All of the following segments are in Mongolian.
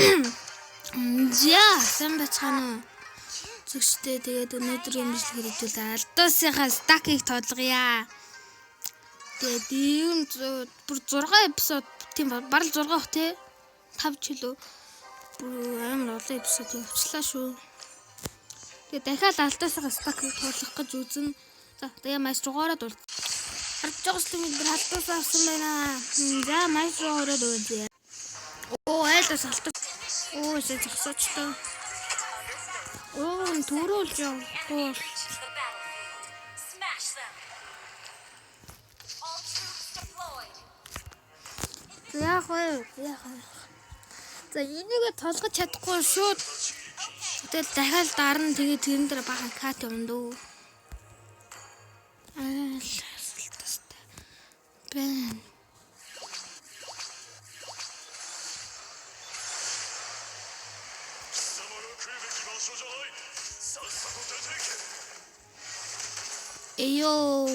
Яа, сайн бацгаана уу? Зүгштэй тэгээд өнөөдрийн мэдлэг хэрэгжүүлээ. Алдуусынхаа стакийг тодлогоё. Тэгээд ийм бүр 6 эпизод тийм барал 6 бах тий. 5 ч үлээ. Бүр амар олон эпизод явуулчлаа шүү. Тэгээд дахиад алдуусынхаа стакийг тодлох гэж үзэн. За, тэгээ маш руугаараа дуул. Харж байгаа ч юм бид алдуус авсан байна. За, маш руугаараа дуул. Оо, айлдас алдуус. Оо, зогсоочтой. Оо, төрүүлж яв. Оо. Яах вэ? За, энийг толгож чадахгүй шууд. Тэгэл дахиад дарна тэгээд тэрэн дээр бахан кат явна дөө. Салтастай. Бэн. Эйо.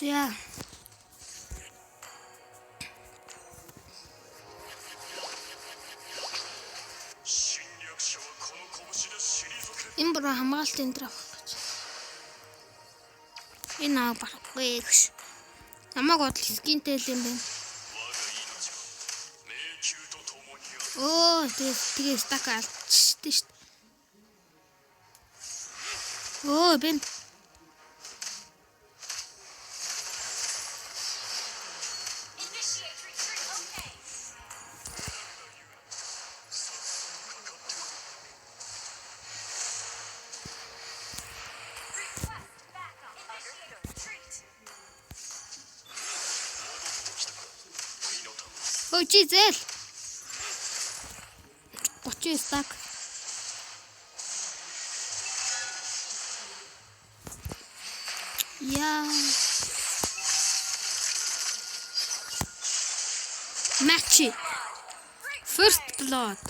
Я. Энэ бүр хамгаалт энэ дэр авах гэж. Энэ аа барахгүй гэж. Намайг бодол скинтэй л юм байна. Оо, тэгээ стак алдчихсан шүү дээ. Оо, бэн. Ой, чизэл. 30 стак. Я. Матч. First blood.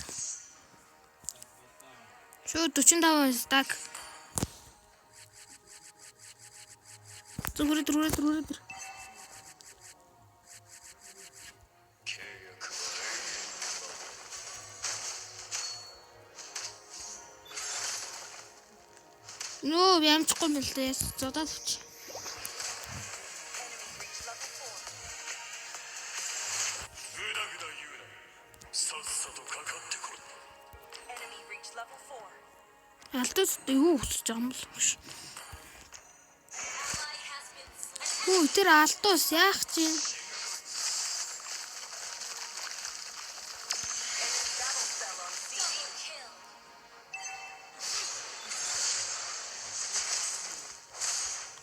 Шууд 45 стак. Зүгүрээ. Нөө ямчгүй мэл дээ. Зодоод авчих. Алдаж юу хүсэж байгаа юм бол биш. Хөө тэр алдуус яах чинь?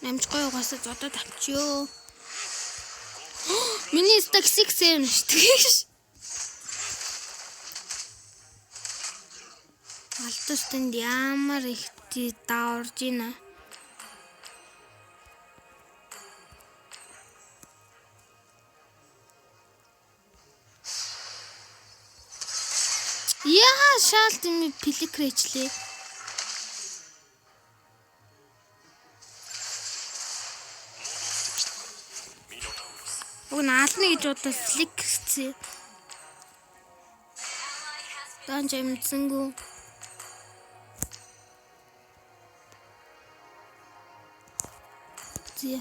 Намжгүй угаасаа зодоод авчиё. Миний стак 6 юм шүү дээ. Алдуустанд ямар их даурж ийна. Яа, шаалт юм пиликрэчлээ. Уг наалны гэж удаа слик гэсэн. Данж амтсангу. Зя.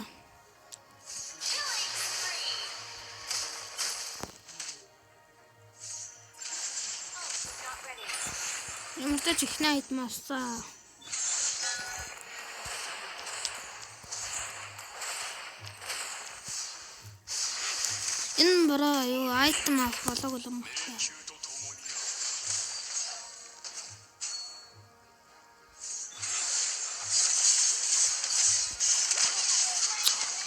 Юмтай чихнэ идмаасаа. Энэ бороо юу айтем авах болоогүй юм байна.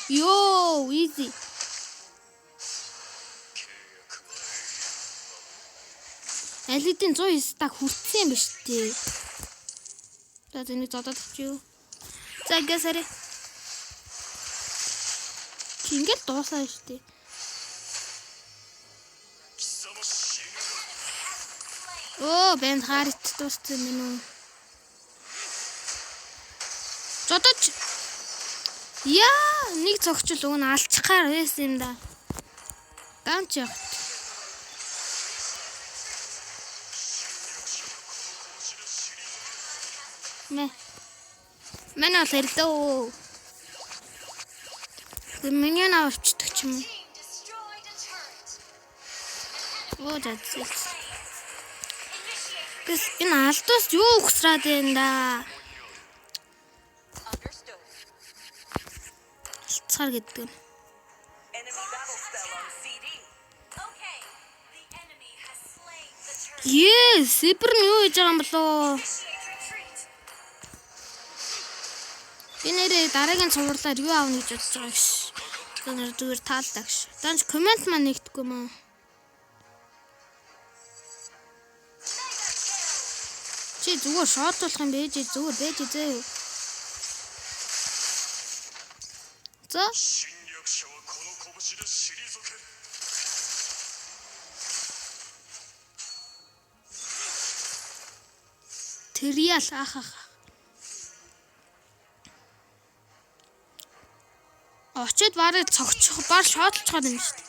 Йоо, easy. Элитийн 100 стак хүрсэн юм биш үү? За энийг зодоод авчихё. За гэсарэ. Чингэл дуусаа шүү дээ. Оо, бэн харит дууссан юм уу? Зодож. Яа, нэг зогчл уг нь алчхаар байсан юм да. Ганч явт. Манай бол ирлээ. Миний навчдаг ч юм уу. Оо зацс. Гэс энэ алдаас юу ухсраад байна да? Хилцаар гэдэг нь. Сибэр нь юу хийж байгаа юм болоо? Би нэрээ дараагийн цувралаар юу аавна гэж бодож байгаа ш. Тэр зүгээр таалдаг ш. Данч комент маань нэгдэхгүй юм аа. Чи зүгээр шотлох юм бэ? Зүгээр байж зөө. За. Тэриал ахах. Очоод барыг цогцох бар шотлох юм шүү дээ.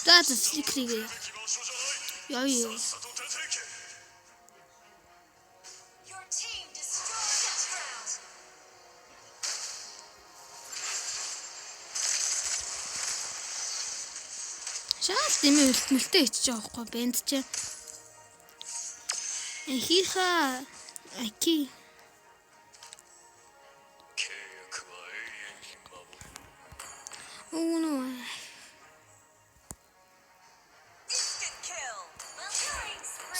Даад сликрийг яа. Шаал дэмий үлтмэлтэй ичж байгаа байхгүй бэнд чи. Хийха аки. Уно.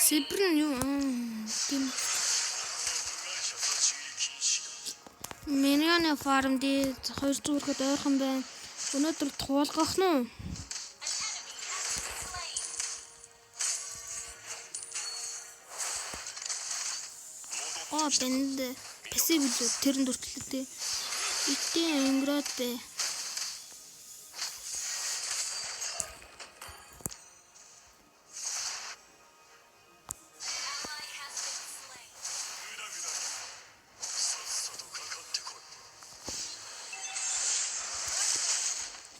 Сибэр нь юу тийм. Миньоны фарм дээр 2 зүрхэд ойрхон байна. Өнөөдөр туулгах нь. Бэнд пассив тэрэн дүртлээ. Итэн өнгөрөөд бай.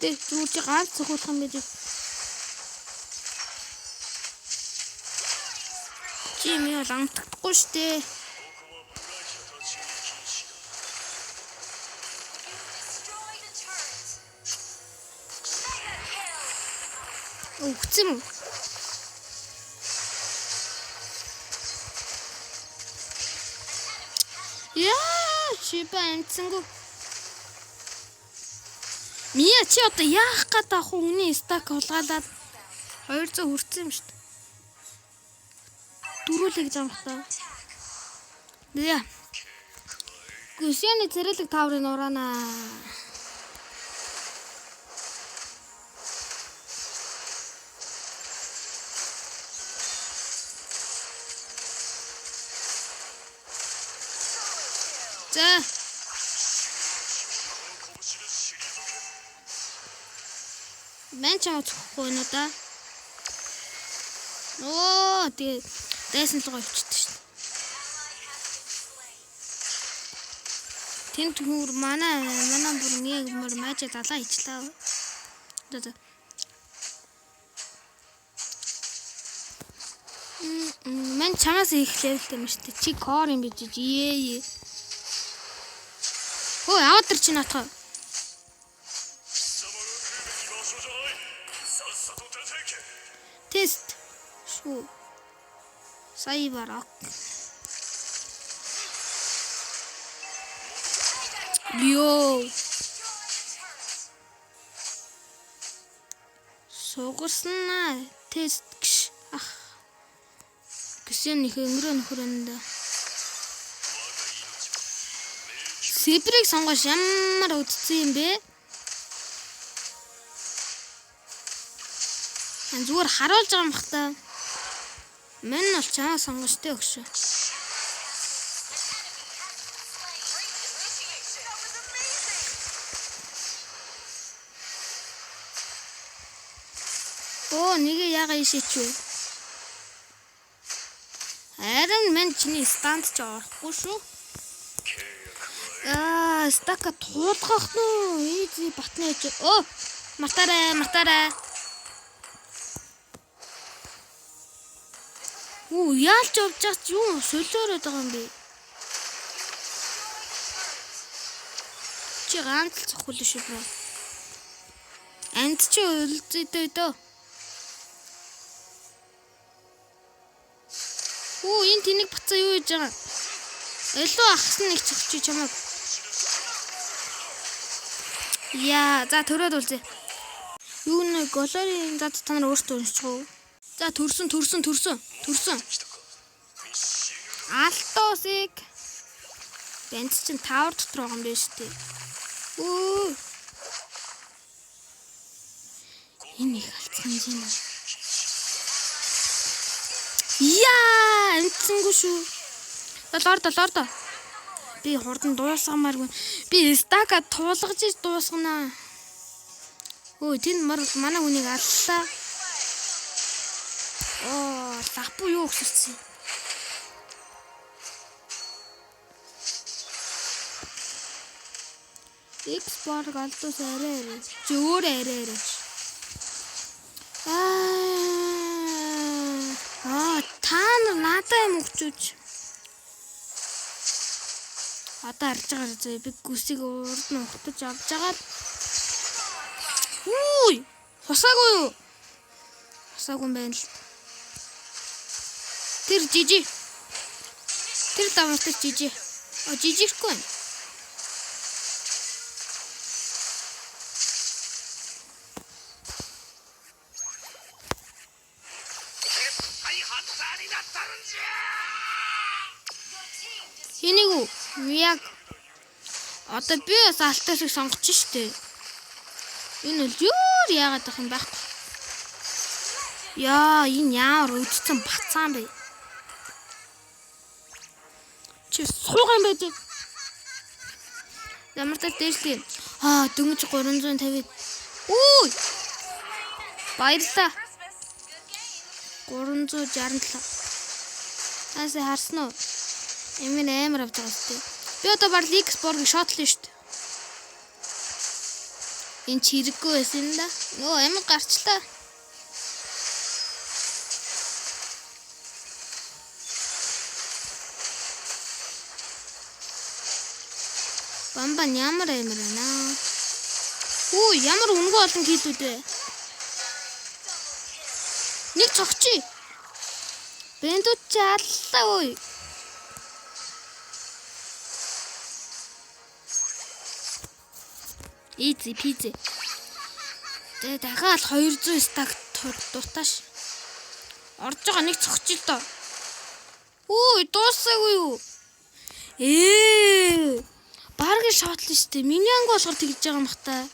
Тэ зүгээр чи ганц цохолох юм байж. Чи ми бол амтдаггүй штэ. Үхсэн үү? Яа, шипа энцэнгүү. Мия чи одоо яах гээд ах үний стак хулгаалаад 200 хүрсэн юм шүү дээ. Дөрүүлэг замхтаа. Яа. Гүшээний царайлаг таврын ураана. За. Мен чамд цохгүй нэ да. Оо тэгээ дайсан л гоёвчдаг шүү дээ. Тэнт хүр манай бүр нэг мөр мажи далаа ичлаа. Одоо. Мен чамаас их левелтэй юм шүү дээ. Чи кор юм бич ээ. Ой, аудэр чи натаа. Тест. Шүү. Сая барак. Йоо. Сугарсан тест гш. Ах. Гэсэн их өнгөрөө нөхрөнд. Сибрийг сонгож ямар үдцсэн юм бэ? Зүгээр харуулж байгаа юм бахта. Мен бол чамаа сонгожтэй өгшөө. Оо, нэг яага ишээч вэ? Харин мен чиний станд ч орохгүй шүү. Стака туулгах нь ийзи батны ээж. Оо, мартаарай. Үу, яалч явж байгаа ч юу солиороод байгаа юм бэ? Чи ганц л цохол шүү бро. Энд чи үлдээ дөө. Үу, энэ тэнийг бацаа юу хийж байгаа? Илүү ахсан нэг цогч чамаг. Яа, за төрөөд үлзээ. Юу нэг голорийн зад та нар өөртөө уншиж гоо. За төрсөн. Алтосыг. Энд чинь тавар дотор байгаа юм байна шүү дээ. Үу. Энийг алцсан юм. Яа, энцэнгүү шүү. Лордо. Би хурдан дуусгамааргүй. Би стака туулгаж дуусгана. Өө, тэнд манай хүнийг аллаа. Оо, лапу юу өгсөрсөн. Экспорт алдус арай. Чи өөрөө арай. Та надаа юм өгчүүч. Одоо харж байгаа зөө би гүсийг урд нь ухтаж авч байгаа. Хүй! Хусаагүй юу? Хусаагүй юм байна л. Тэр жижиг. Тэр давхар жижиг. Жижиггүй. Энийг яг одоо би бас алтасыг сонгоч штэ. Энэ л юу яагаад байх юм байхгүй. Яа, энэ яар үдцэн бацаан бэ. Чи суугаа юм байж. Ямар ч дэжлээ. Дөнгөж 350. Үй! Баярлаа. 367. Асаа харсан уу? Эмийн амар авч байгаа шүү дээ. Би одоо баг X-Borg шотлоо шүү дээ. Энэ чирэггүй байсан юм да. Нөө амар гарчлаа. Бамбан ямар амар байна. Үу, ямар өнгө олон килүүд вэ? Нэг цогчий. Бэндүүд чи аллаа ой. Easy peasy. Тэгээ дахиад 200 стак дутааш. Орж байгаа нэг цогч л доо. Үу, дуусаагүй юу? Баргийн шотлоо штэ. Миньянг болохоор тэгж байгаа юм хта.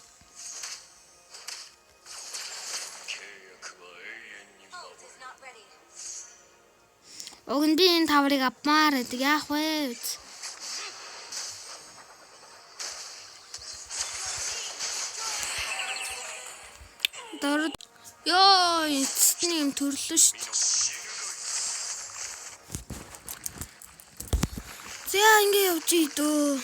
Огн би энэ таврыг авмаар гэдэг яах вэ? Ёо, эцний юм төрлөө шүү дээ. За ингэ явж идөө.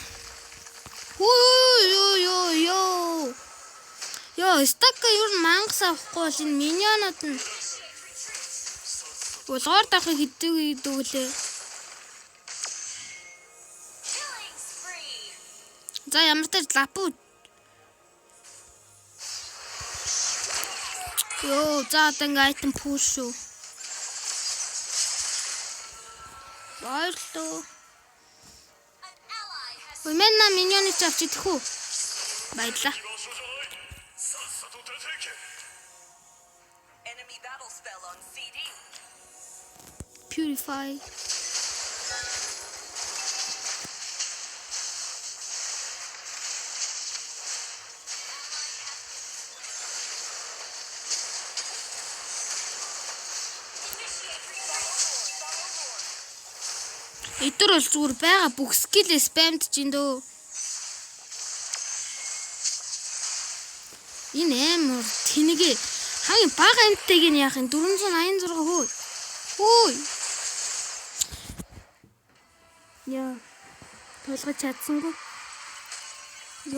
Ёо, стака юу мангас авахгүй бол энэ миньонууд нь улгаар дахыг хийдэг лээ. За ямар ч лапу. Ёо, за тэнг айтем пуш шүү. Баярлалаа. Мэнна миньоны авч идэх үү? Баярлалаа. Purify. Эдгээр бол зүгээр байгаа бүх скил спамд чинь дөө. Энэ амар тэнэгээ хамгийн бага амттайг нь яах юм 486 хөө. Хөөй. Яа. Тулгаж чадсангүй.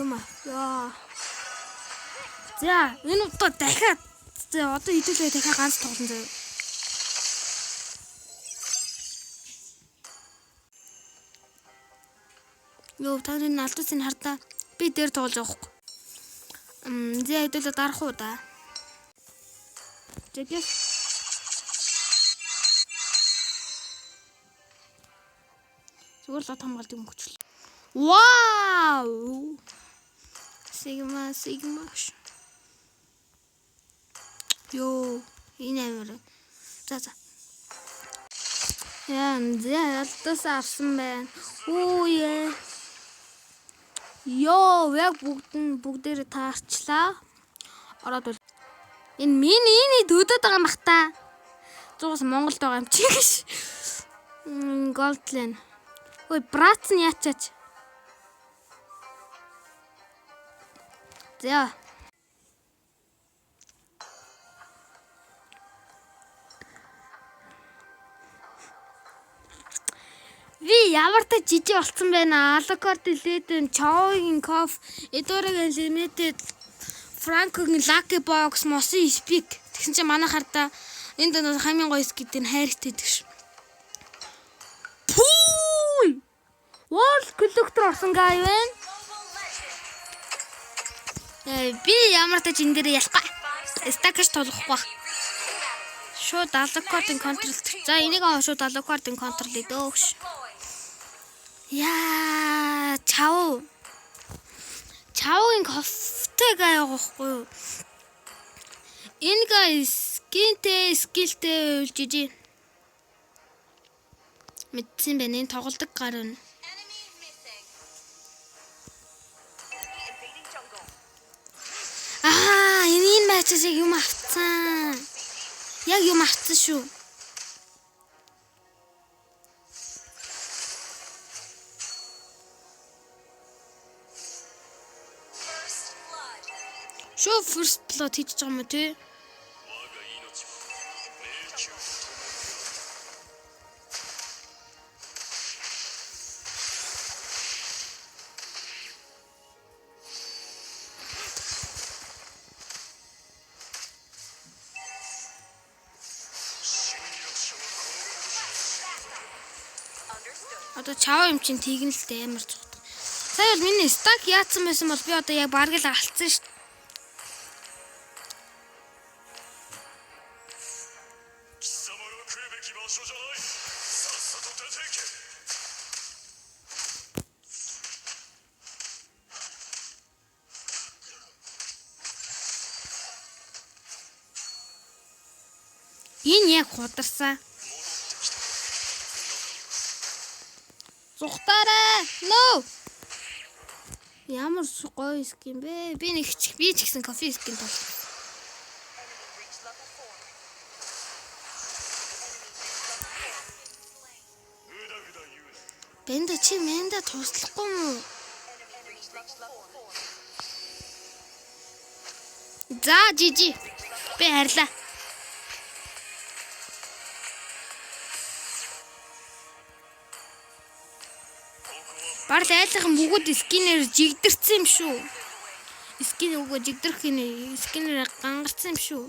Юма. Яа. За, энэ удаа дахиад одоо хэдүүлээ дахиад ганц тоглоно заяа. Йоо, та энэ алдуусын хардаа. Би дээр тоглож байгаа хгүй. Зэ хэдүүлээ дарах уу да. Тэгээс зүгээр л хамгаалдаг юм хүчлээ. Вау! Sigma. Йоо, энэ амар. За. Яа, алдаас авсан байна. Оо яа. Йоо, яг бүгдээр таарчлаа. Ороод бол. Энэ миний дөөдөд байгаа юм бах та. 100-аас Монголд байгаа юм чи гэж. Голдлен. Ой, брац нь яачаач. За. Ви ямар та жижиг болсон байна. Алокорд ледэн, Чоугийн коф, Эдорагийн лимитэд, Франкогийн лаки бокс, Мосын спик. Тэгсэн чинь манай хардаа энэ донос хамгийн гоё скидийн хайртай гэж. Пүү! World коллектор орсон гай байна. Би ямар тач энэ дээр ялах. Стакш толохгүй. Шууд алокордын контрол. За энийг шууд алокордын контрол дэвш. Яа, Чаогийн кофтэй гай байхгүй юу? Энэ гай скилтэй үлжиж. Мэдсэн байна энэ тоглодог гар нь. Энэ матчаас яг юм авцсан. Яг юм авцсан шүү. Шо first blood хийж байгаа юм тий? Одоо чав юм чинь тэгнэ л дээ амар цогт. Сая бол миний стак яатсан байсан бол би одоо яг бараг л алдсан шүү. Энэ яг хударсан. Зүхтаарай. No. Ямар гоё скин бэ? Би ч гэсэн кофе скин тол. Бэнда чи мэнда туслахгүй мүү? За жижи. Би харьлаа. Барл айлхан бүгд скинээр жигдэрсэн юм шүү. Скин өгөө жигдэрх скинээр гангарсан юм шүү.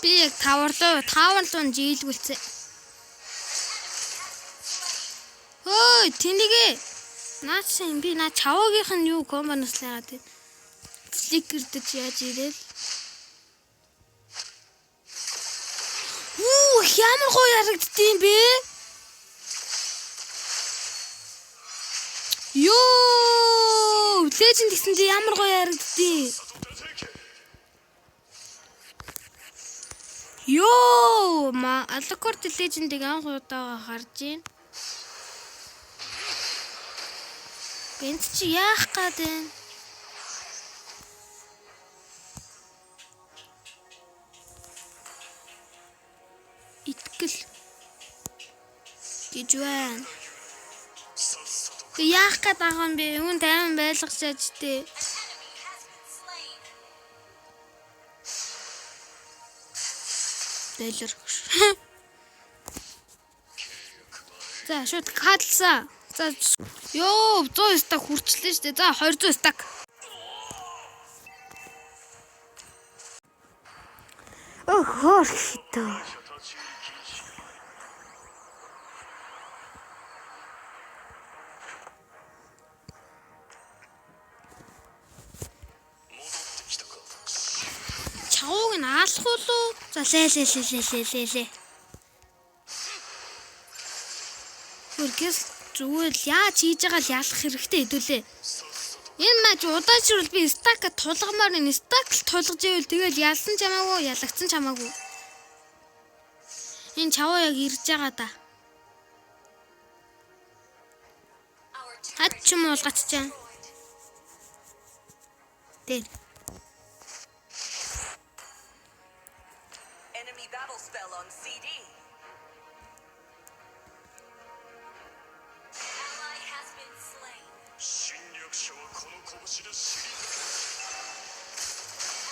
Би яг таварлуун жийлгүүлсэн. Хөөе, тэнийгээ наачин би чаваагийнх нь юу комбоноос л яагаад фликердэж яаж ирээл. Ямар гоё харагддсан бэ? Йоо, леженд гэсэн чи ямар гоё харагддсан. Йоо, алокорд лежендийг анх удаа харж байна. Энд чи яах гээд вэ? Итгэл гэж байна. Яах гээд байгаа юм бэ? Үүн тайван байлгачаач тээ. Дэлэр. За шууд хадлсан. За ёо 100 стак хүрчлээ шүү дээ. За 200 стак. Хоор хитөө. Чавууг нь аалах уу? За лээ. Хөргөс зүгээр яаж хийж байгаа л ялах хэрэгтэй хэдүүлээ. Энэ маж удаашрал би стака тулгамаар энэ стак л тулгаж ивэл тэгэл ялсан ч хамаагүй, ялагдсан ч хамаагүй. Энэ чавуу яг ирж байгаа да. Хад ч юм уулгаччаа. Дээр. Enemy battle spell on CD. Ally has been slain. 侵略者はこの拳で知り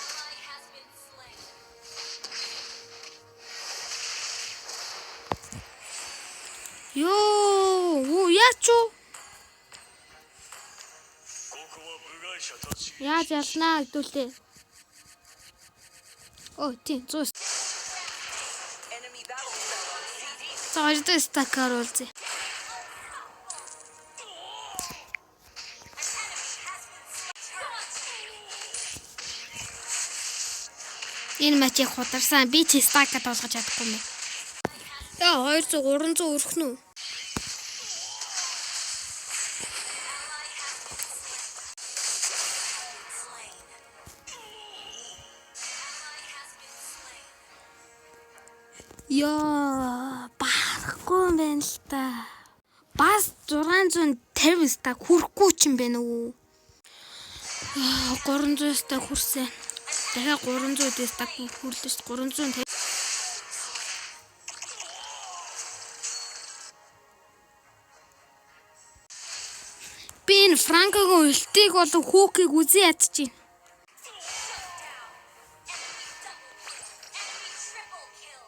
Ally has been slain. Ёо, яач уу? ここは部外者たち Яаж ялнаа хэдүүлээ. Оо, тийм зуус. Enemy battle spell on CD. Цаашдаа стакаар уулзъя. Энэ мачийг хударсан. Би ч стакаа толгож чадахгүй юм. Яа 200 300 өрөх нь үү? Slain. Ally has been slain. Яа, барахгүй юм байна л та. Бас 650 стак хүрэхгүй ч юм байна уу? Яа, 300 стак хүрсэн. Дахиад 300 стак хүрлээ ш. 350. Би энэ Франкогийн ультиг болон хүүкийг үзэн ядчих. Enemy triple kill.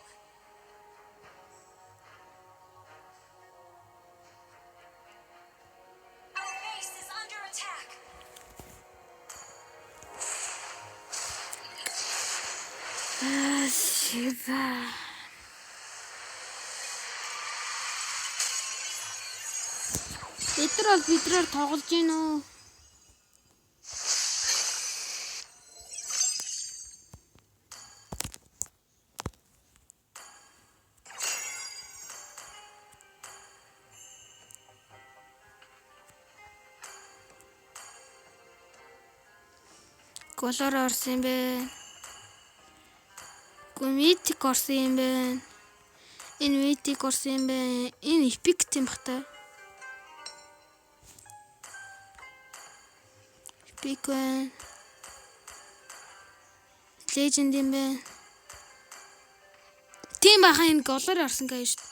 Our base is under attack. Шива. Бидрээр тоглож гин үү? Голоор орсон юм бэ? Митик орсон юм байна. Энэ митик орсон юм байна. Энэ эпик тийм бах та. Эпик байна. Леженд юм байна. Тийм баха энэ голоор орсон гэж шүү.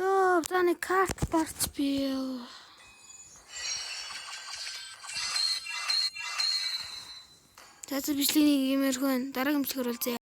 Оо, таны карт барч би. За бичлэгийг иймэрхүү дараагийн бичлэгээр үлзье.